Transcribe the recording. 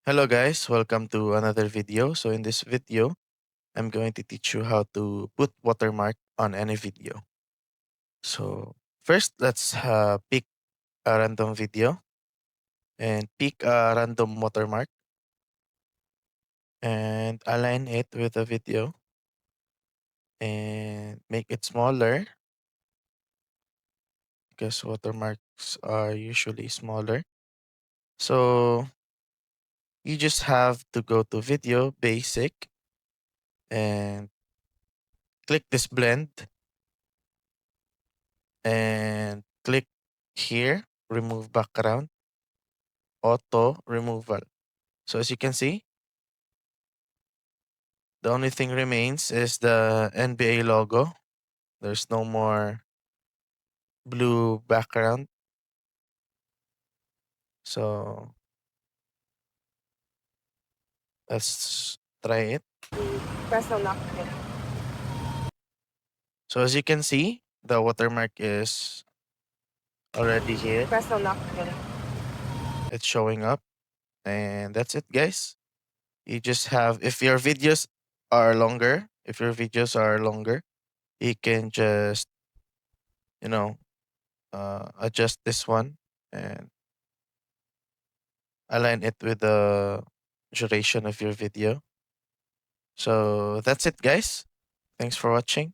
Hello guys, welcome to another video. So in this video, I'm going to teach you how to put watermark on any video. So first, let's pick a random video and pick a random watermark and align it with the video and make it smaller because watermarks are usually smaller. So you just have to go to video basic and click this blend and click here, remove background, auto removal. So as you can see, the only thing remains is the NBA logo. There's no more blue background. So let's try it. Press the lock button. So as you can see, the watermark is already here. Press the lock button. It's showing up. And that's it, guys. You just have, if your videos are longer, you can just, you know, adjust this one and align it with the duration of your video. So that's it, guys. Thanks for watching.